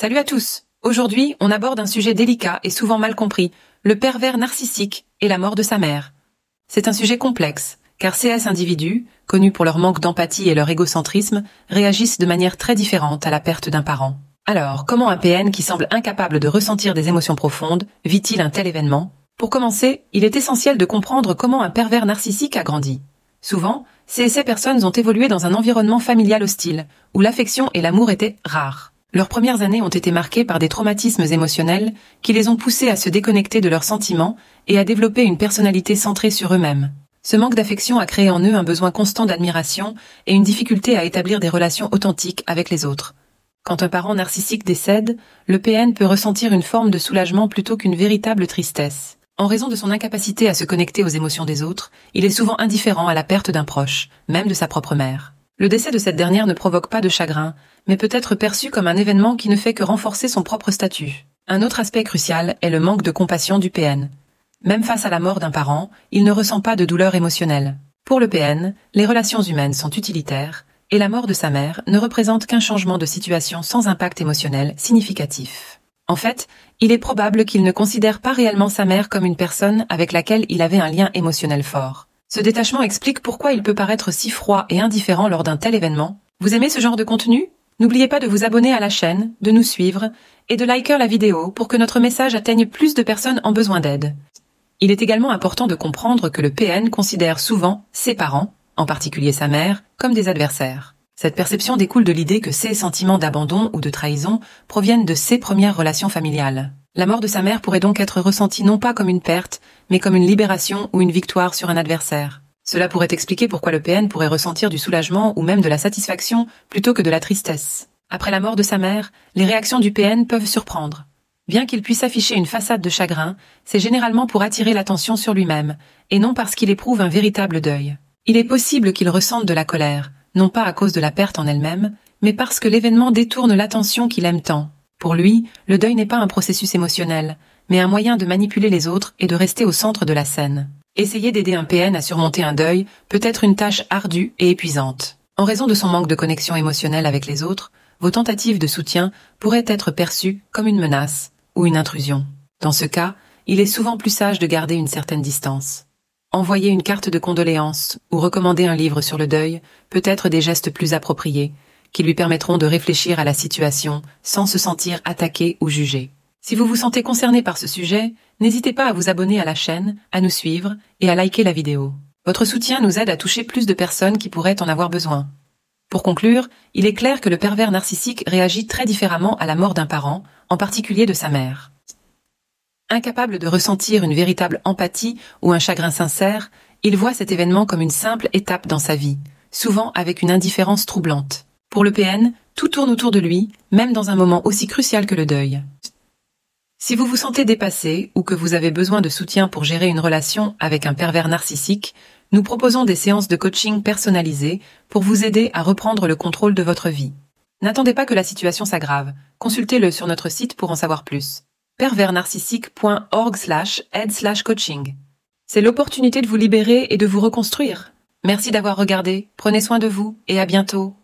Salut à tous. Aujourd'hui, on aborde un sujet délicat et souvent mal compris, le pervers narcissique et la mort de sa mère. C'est un sujet complexe, car ces individus, connus pour leur manque d'empathie et leur égocentrisme, réagissent de manière très différente à la perte d'un parent. Alors, comment un PN qui semble incapable de ressentir des émotions profondes vit-il un tel événement? Pour commencer, il est essentiel de comprendre comment un pervers narcissique a grandi. Souvent, ces personnes ont évolué dans un environnement familial hostile, où l'affection et l'amour étaient rares. Leurs premières années ont été marquées par des traumatismes émotionnels qui les ont poussés à se déconnecter de leurs sentiments et à développer une personnalité centrée sur eux-mêmes. Ce manque d'affection a créé en eux un besoin constant d'admiration et une difficulté à établir des relations authentiques avec les autres. Quand un parent narcissique décède, le PN peut ressentir une forme de soulagement plutôt qu'une véritable tristesse. En raison de son incapacité à se connecter aux émotions des autres, il est souvent indifférent à la perte d'un proche, même de sa propre mère. Le décès de cette dernière ne provoque pas de chagrin, mais peut être perçu comme un événement qui ne fait que renforcer son propre statut. Un autre aspect crucial est le manque de compassion du PN. Même face à la mort d'un parent, il ne ressent pas de douleur émotionnelle. Pour le PN, les relations humaines sont utilitaires, et la mort de sa mère ne représente qu'un changement de situation sans impact émotionnel significatif. En fait, il est probable qu'il ne considère pas réellement sa mère comme une personne avec laquelle il avait un lien émotionnel fort. Ce détachement explique pourquoi il peut paraître si froid et indifférent lors d'un tel événement. Vous aimez ce genre de contenu? N'oubliez pas de vous abonner à la chaîne, de nous suivre et de liker la vidéo pour que notre message atteigne plus de personnes en besoin d'aide. Il est également important de comprendre que le PN considère souvent ses parents, en particulier sa mère, comme des adversaires. Cette perception découle de l'idée que ses sentiments d'abandon ou de trahison proviennent de ses premières relations familiales. La mort de sa mère pourrait donc être ressentie non pas comme une perte, mais comme une libération ou une victoire sur un adversaire. Cela pourrait expliquer pourquoi le PN pourrait ressentir du soulagement ou même de la satisfaction plutôt que de la tristesse. Après la mort de sa mère, les réactions du PN peuvent surprendre. Bien qu'il puisse afficher une façade de chagrin, c'est généralement pour attirer l'attention sur lui-même, et non parce qu'il éprouve un véritable deuil. Il est possible qu'il ressente de la colère, non pas à cause de la perte en elle-même, mais parce que l'événement détourne l'attention qu'il aime tant. Pour lui, le deuil n'est pas un processus émotionnel, mais un moyen de manipuler les autres et de rester au centre de la scène. Essayer d'aider un PN à surmonter un deuil peut être une tâche ardue et épuisante. En raison de son manque de connexion émotionnelle avec les autres, vos tentatives de soutien pourraient être perçues comme une menace ou une intrusion. Dans ce cas, il est souvent plus sage de garder une certaine distance. Envoyer une carte de condoléances ou recommander un livre sur le deuil peut être des gestes plus appropriés, qui lui permettront de réfléchir à la situation sans se sentir attaqué ou jugé. Si vous vous sentez concerné par ce sujet, n'hésitez pas à vous abonner à la chaîne, à nous suivre et à liker la vidéo. Votre soutien nous aide à toucher plus de personnes qui pourraient en avoir besoin. Pour conclure, il est clair que le pervers narcissique réagit très différemment à la mort d'un parent, en particulier de sa mère. Incapable de ressentir une véritable empathie ou un chagrin sincère, il voit cet événement comme une simple étape dans sa vie, souvent avec une indifférence troublante. Pour le PN, tout tourne autour de lui, même dans un moment aussi crucial que le deuil. Si vous vous sentez dépassé ou que vous avez besoin de soutien pour gérer une relation avec un pervers narcissique, nous proposons des séances de coaching personnalisées pour vous aider à reprendre le contrôle de votre vie. N'attendez pas que la situation s'aggrave, consultez-le sur notre site pour en savoir plus. perversnarcissique.org/aide/coaching. C'est l'opportunité de vous libérer et de vous reconstruire. Merci d'avoir regardé, prenez soin de vous et à bientôt.